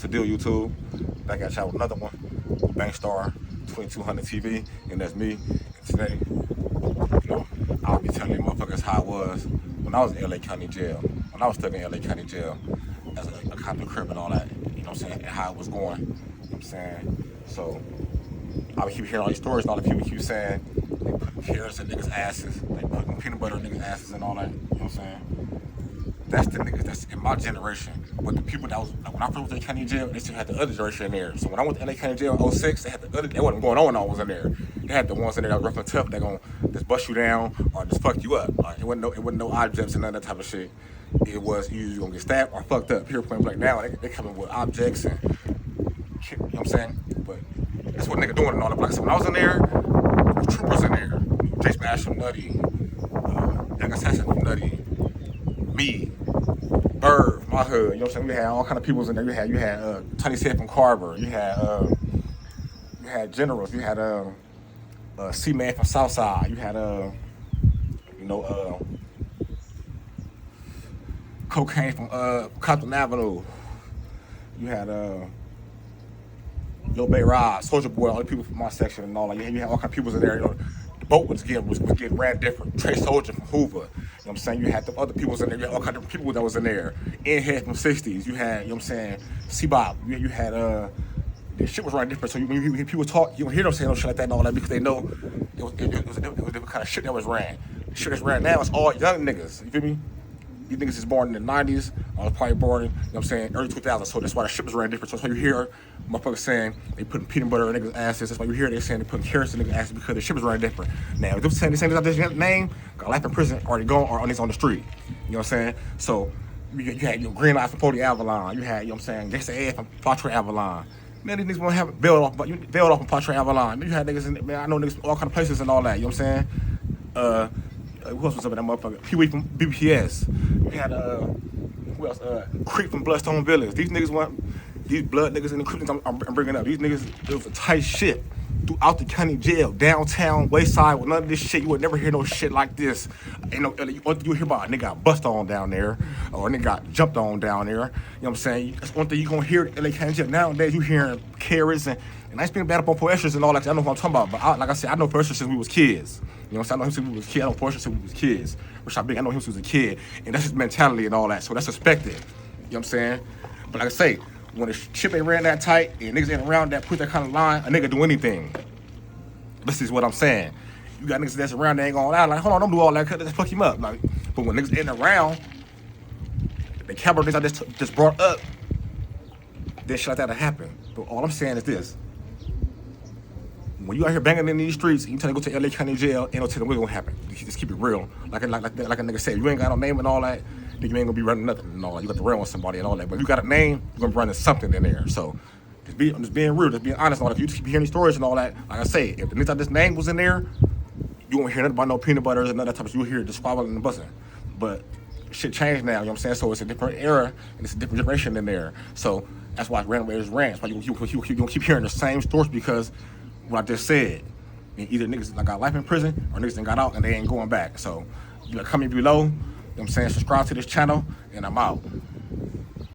the deal, YouTube? Back at y'all with another one. Bankstar 2200 TV, and that's me. And today, I'll be telling you motherfuckers how it was when I was in LA County Jail. When I was stuck in LA County Jail as a cop in crib and all that, and how it was going. So I would keep hearing all these stories and all the people keep saying they putting carrots in niggas' asses, they putting peanut butter in niggas' asses and all that, That's the niggas that's in my generation. But the people that was, when I first went to county jail, they still had the other generation in there. So when I went to LA County Jail in 06, they had the other, they wasn't going on when I was in there. They had the ones in there that was rough and tough, that gonna just bust you down or just fuck you up. Like, it wasn't no objects and none of that type of shit. It was you either gonna get stabbed or fucked up. Here point blank now, they coming with objects and But that's what nigga doing and all that. Like, so when I was in there, there was troopers in there. Jason Ashton Nutty, Young Assassin Nutty, me, Irv, my hood, We had all kind of peoples in there. You had Tony Seth from Carver. You had generals. You had C-Man from Southside. You had cocaine from Compton Avenue. You had Lil Bay Rod, Soldier Boy, all the people from my section and all that. You had all kind of peoples in there. The boat was getting ran different. Trey Soldier from Hoover. You had the other peoples in there. You had all kind of people that was in there. Inhead from 60s. You had, C-Bop. You had, the shit was running different. So when you hear people talk, you don't hear them saying no shit like that and all that because they know it was the different kind of shit that was ran. The shit that's ran now is all young niggas. You feel me? These niggas is born in the 90s. I was probably born, early 2000s. So that's why the shit was running different. So that's why you hear motherfuckers saying they putting peanut butter in niggas' asses. That's why you hear they saying they putting carrots in niggas' asses because the shit was running different. Now, if they're saying this name, got life in prison, already gone, or on the street. So you had your Green Light from Pody Avalon. You had, Gangsta Ed from Patre Avalon. Man, these niggas won't have bailed off from Patre Avalon. You had niggas in, man, I know niggas from all kind of places and all that. Who else was up in that motherfucker? Pee-wee from BPS. You had, who else? Creep from Bloodstone Village. These niggas these blood niggas in the Creep I'm bringing up. These niggas, it was a tight shit throughout the county jail, downtown, Wayside, with none of this shit. You would never hear no shit like this. You hear about a nigga got bust on down there, or a nigga got jumped on down there. That's one thing you gonna hear in LA County Jail. Nowadays, you hearing carrots and I ain't speaking bad up on Poestra and all that. I know what I'm talking about, but like I said, I know Poestra since we was kids. I know him since we was kids. I know Poestra since we was kids. I know him since he was a kid, and that's his mentality and all that. So that's expected. But like I say, when the ship ain't ran that tight and niggas ain't around that, put that kind of line, a nigga do anything. This is what I'm saying. You got niggas that's around, they ain't gonna lie. Like, hold on, don't do all that, let's fuck him up. Like, but when niggas ain't around, the capital niggas I just brought up, then shit like that'll happen. But all I'm saying is this. When you out here banging in these streets, you tell to go to LA County Jail, ain't no telling what's gonna happen. You just keep it real. Like a nigga said, you ain't got no name and all that, then you ain't gonna be running nothing and all that. You got to run with somebody and all that. But if you got a name, you're gonna be running something in there. So I'm just being real, just being honest and all that. If you just keep hearing these stories and all that, like I say, if the niggas this name was in there, you won't hear nothing about no peanut butters and none of that type of shit. You'll hear it just squabbling and busting. But shit changed now, So it's a different era and it's a different generation in there. So that's why ran away is ran. That's why you gonna keep hearing the same stories because what I just said. And either niggas got life in prison or niggas got out and they ain't going back. So you gotta comment below, subscribe to this channel, and I'm out.